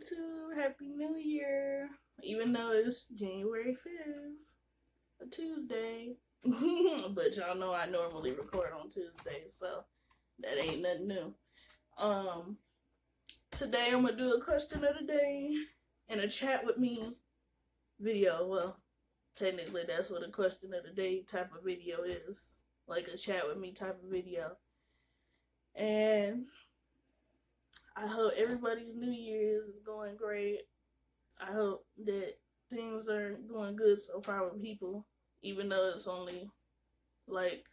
YouTube. Happy New Year. Even though it's January 5th, a Tuesday. But y'all know I normally record on Tuesdays, so that ain't nothing new. Um, Today I'm gonna do a question of the day and a chat with me video. Well, technically that's what a question of the day type of video is. Like a chat with me type of video. And I hope everybody's New Year's is going great. I hope that things are going good so far with people, even though it's only like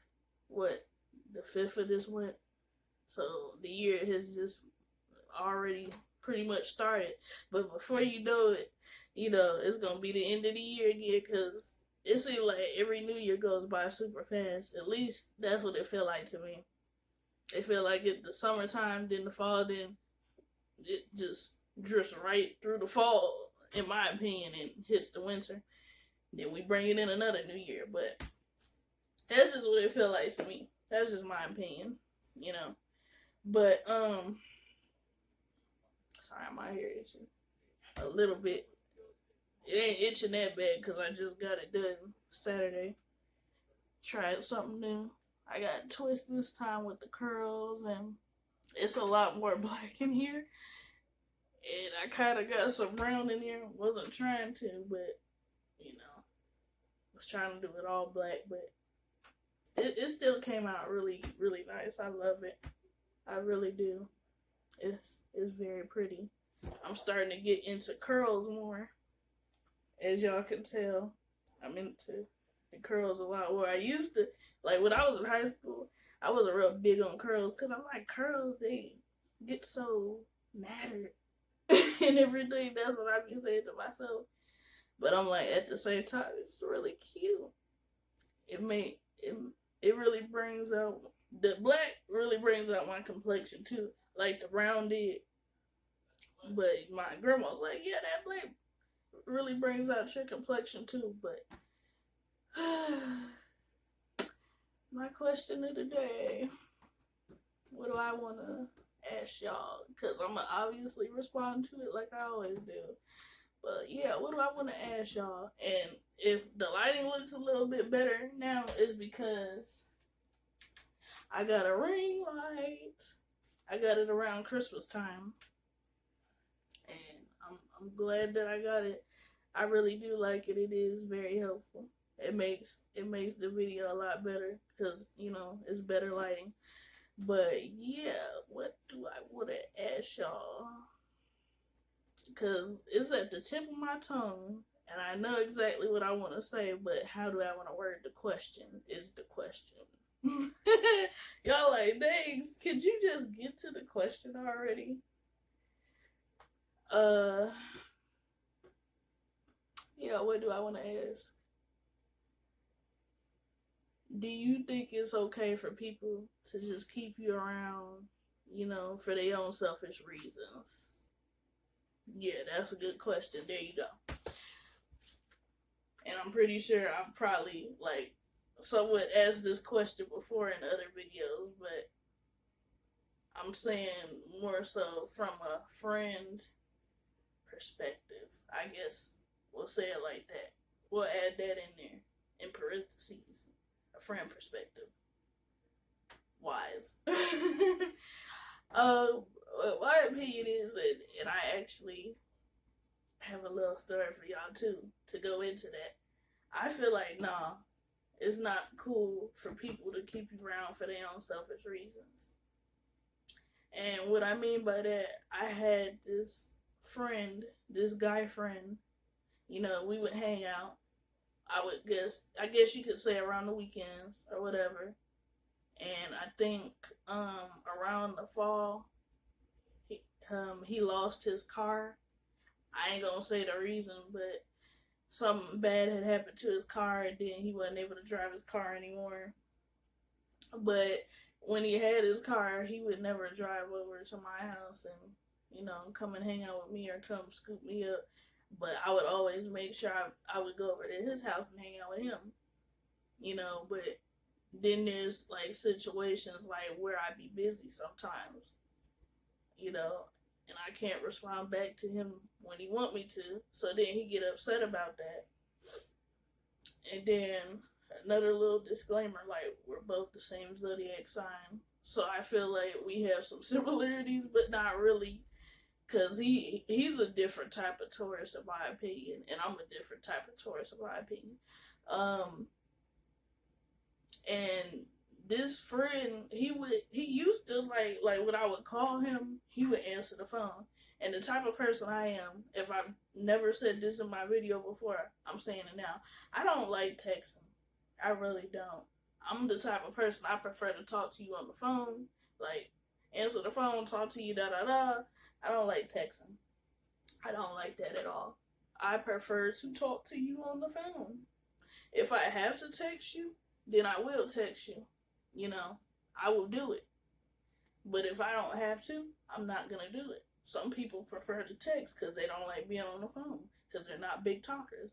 what the 5th of this month. So the year has just already pretty much started. But before you know it, it's gonna be the end of the year again because it seems like every New Year goes by super fast. At least that's what it feel like to me. It feel like it the summertime, then the fall, then it just drifts right through the fall, in my opinion, and hits the winter. Then we bring it in another New Year, but that's just what it feel like to me. That's just my opinion. But sorry, my hair itching a little bit. It ain't itching that bad because I just got it done Saturday. Tried something new. I got twists this time with the curls, and it's a lot more black in here. And I kind of got some brown in here. Wasn't trying to, but, was trying to do it all black. But it still came out really, really nice. I love it. I really do. It's very pretty. I'm starting to get into curls more. As y'all can tell, I'm into the curls a lot more. I used to, like when I was in high school, I wasn't real big on curls because I'm like, curls, they get so mattered and everything. That's what I be saying to myself. But I'm like, at the same time, it's really cute. It really brings out, the black really brings out my complexion too. Like the brown did. But my grandma was like, yeah, that black really brings out your complexion too. But my question of the day, what do I want to ask y'all? Because I'm going to obviously respond to it like I always do. But yeah, what do I want to ask y'all? And if the lighting looks a little bit better now, it's because I got a ring light. I got it around Christmas time. And I'm glad that I got it. I really do like it. It is very helpful. It makes the video a lot better because, it's better lighting. But yeah, what do I want to ask y'all? Because it's at the tip of my tongue and I know exactly what I want to say, but how do I want to word the question is the question. Y'all like, dang, could you just get to the question already? Yeah, what do I want to ask? Do you think it's okay for people to just keep you around, for their own selfish reasons? Yeah, that's a good question. There you go. And I'm pretty sure I've probably, somewhat asked this question before in other videos, but I'm saying more so from a friend perspective. I guess we'll say it like that. We'll add that in there, in parentheses. A friend perspective. Wise. My opinion is, and I actually have a little story for y'all too, to go into that. I feel like, nah, it's not cool for people to keep you around for their own selfish reasons. And what I mean by that, I had this friend, this guy friend, we would hang out. I guess you could say around the weekends or whatever. And I think around the fall, he lost his car. I ain't gonna say the reason, but something bad had happened to his car, and then he wasn't able to drive his car anymore. But when he had his car, he would never drive over to my house and, come and hang out with me or come scoop me up. But I would always make sure I would go over to his house and hang out with him. But then there's situations where I'd be busy sometimes. and I can't respond back to him when he want me to. So then he get upset about that. And then another little disclaimer, like, we're both the same zodiac sign. So I feel like we have some similarities, but not really. Because he's a different type of Taurus, in my opinion. And I'm a different type of Taurus, in my opinion. And this friend, he used to like when I would call him, he would answer the phone. And the type of person I am, if I've never said this in my video before, I'm saying it now. I don't like texting. I really don't. I'm the type of person I prefer to talk to you on the phone, like answer the phone, talk to you, da da da. I don't like texting. I don't like that at all. I prefer to talk to you on the phone. If I have to text you, then I will text you. You know, I will do it. But if I don't have to, I'm not going to do it. Some people prefer to text because they don't like being on the phone because they're not big talkers.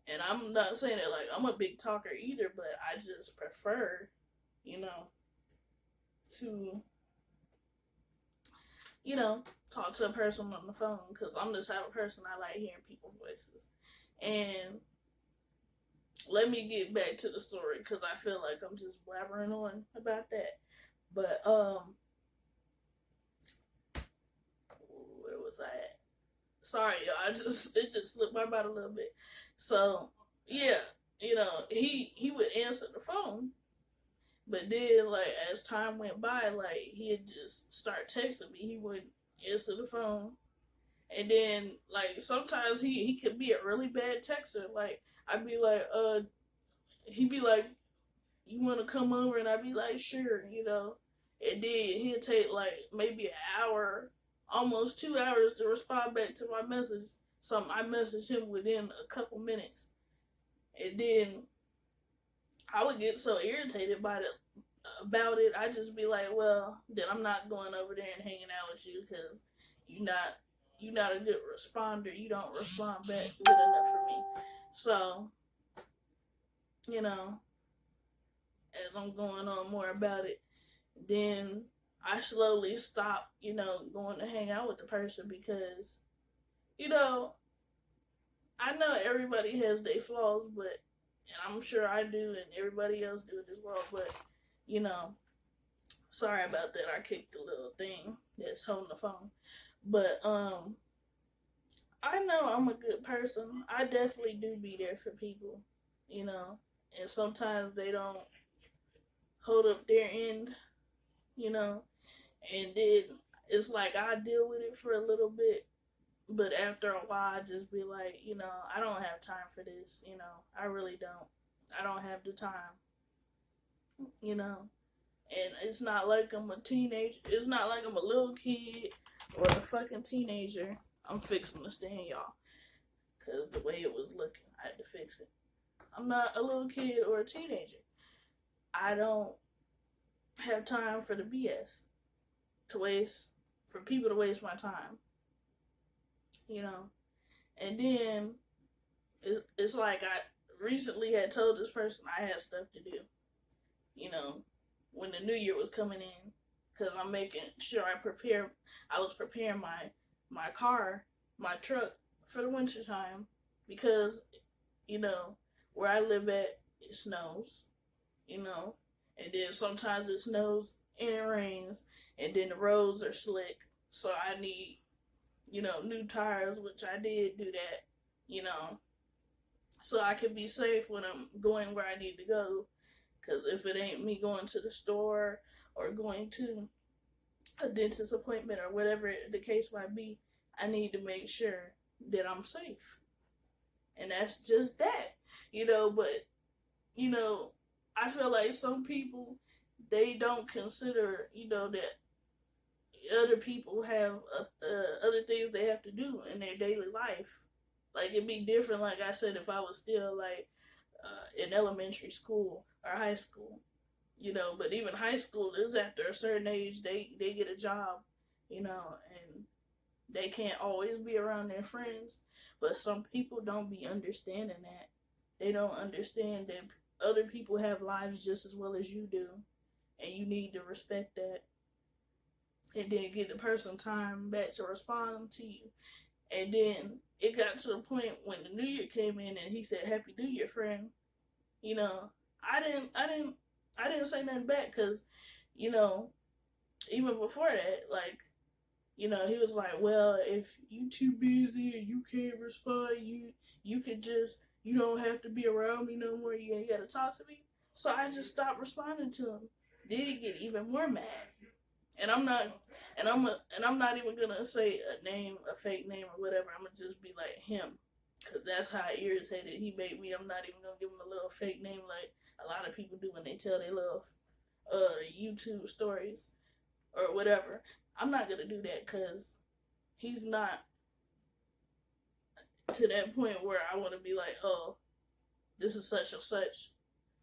And I'm not saying that like I'm a big talker either, but I just prefer, you know, to, you know, talk to a person on the phone because I'm the type of person I like hearing people's voices. And let me get back to the story because I feel like I'm just blabbering on about that. But where was I at? Sorry, y'all. It just slipped my mind a little bit. So yeah, you know, he would answer the phone, but then like as time went by, like he'd just start texting me. He wouldn't answer the phone, and then like sometimes he could be a really bad texter. Like I'd be like, he'd be like, you want to come over? And I'd be like, sure, you know. And then he'd take like maybe an hour, almost 2 hours to respond back to my message. So I messaged him within a couple minutes. And then I would get so irritated about it. I'd just be like, well, then I'm not going over there and hanging out with you because you're not a good responder. You don't respond back good enough for me. So, you know, as I'm going on more about it, then I slowly stopped, you know, going to hang out with the person because, you know, I know everybody has their flaws, but, and I'm sure I do and everybody else do it as well, but, you know, sorry about that. I kicked the little thing that's holding the phone. But, I know I'm a good person. I definitely do be there for people, you know, and sometimes they don't hold up their end, you know, and then it's like I deal with it for a little bit, but after a while I just be like, you know, I don't have time for this, you know, I really don't. I don't have the time, you know, and it's not like I'm a teenager, it's not like I'm a little kid or a fucking teenager. I'm fixing the stand, y'all, because the way it was looking, I had to fix it. I'm not a little kid or a teenager. I don't have time for the BS for people to waste my time, you know. And then it's like I recently had told this person I had stuff to do, you know, when the new year was coming in, because I'm making sure I was preparing my car, my truck for the winter time, because, you know, where I live at, it snows, you know, and then sometimes it snows and it rains, and then the roads are slick, so I need, you know, new tires, which I did do that, you know, so I can be safe when I'm going where I need to go, because if it ain't me going to the store or going to a dentist appointment or whatever the case might be, I need to make sure that I'm safe. And that's just that, you know, but, you know, I feel like some people, they don't consider, you know, that other people have other things they have to do in their daily life. Like, it'd be different, like I said, if I was still, like, in elementary school or high school, you know, but even high school is after a certain age, they get a job, you know, and they can't always be around their friends. But some people don't be understanding that. They don't understand that other people have lives just as well as you do, and you need to respect that. and then get the person time back to respond to you. And then it got to the point when the New Year came in and he said, "Happy New Year, friend." You know, I didn't say nothing back because, you know, even before that, like, you know, he was like, "Well, if you too busy and you can't respond, you could just, you don't have to be around me no more. You ain't gotta talk to me." So I just stopped responding to him. Then he get even more mad, and I'm not, and I'm not even gonna say a name, a fake name or whatever. I'm gonna just be like him, cause that's how irritated he made me. I'm not even gonna give him a little fake name like a lot of people do when they tell their little YouTube stories or whatever. I'm not gonna do that because he's not to that point where I want to be like, "Oh, this is such and such."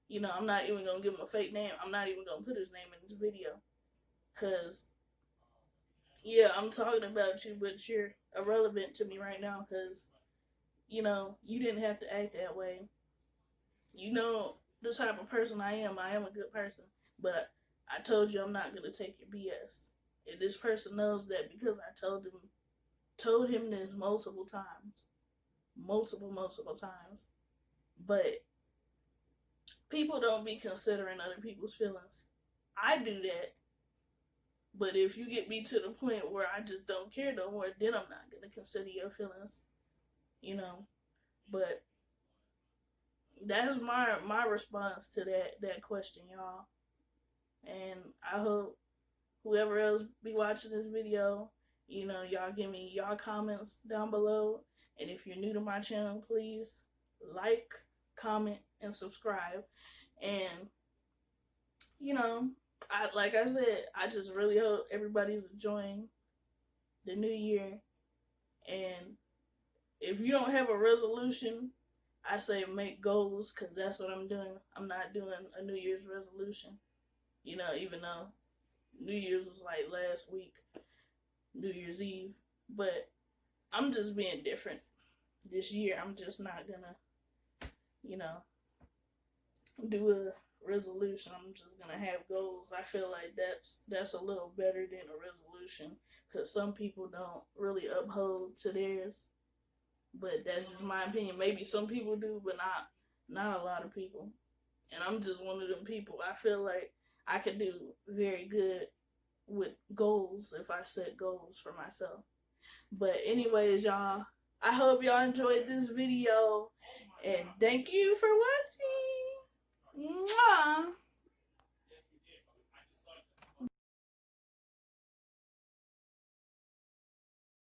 You know, I'm not even gonna give him a fake name. I'm not even gonna put his name in this video because, yeah, I'm talking about you, but you're irrelevant to me right now because, you know, you didn't have to act that way. You know the type of person I am. I am a good person, but I told you I'm not gonna take your BS. And this person knows that because I told him this multiple times. But people don't be considering other people's feelings. I do that, but if you get me to the point where I just don't care no more, then I'm not gonna consider your feelings. You know, but that's my response to that question, y'all. And I hope whoever else be watching this video, you know, y'all give me y'all comments down below. And if you're new to my channel, please like, comment, and subscribe. And, you know, like I said, I just really hope everybody's enjoying the new year. And if you don't have a resolution, I say make goals, because that's what I'm doing. I'm not doing a New Year's resolution. You know, even though New Year's was like last week, New Year's Eve. But I'm just being different this year. I'm just not gonna, you know, do a resolution. I'm just gonna have goals. I feel like that's a little better than a resolution, because some people don't really uphold to theirs. But that's just my opinion. Maybe some people do, but not a lot of people. And I'm just one of them people. I feel like I could do very good with goals if I set goals for myself. But anyways, y'all, I hope y'all enjoyed this video, and thank you for watching. Mwah!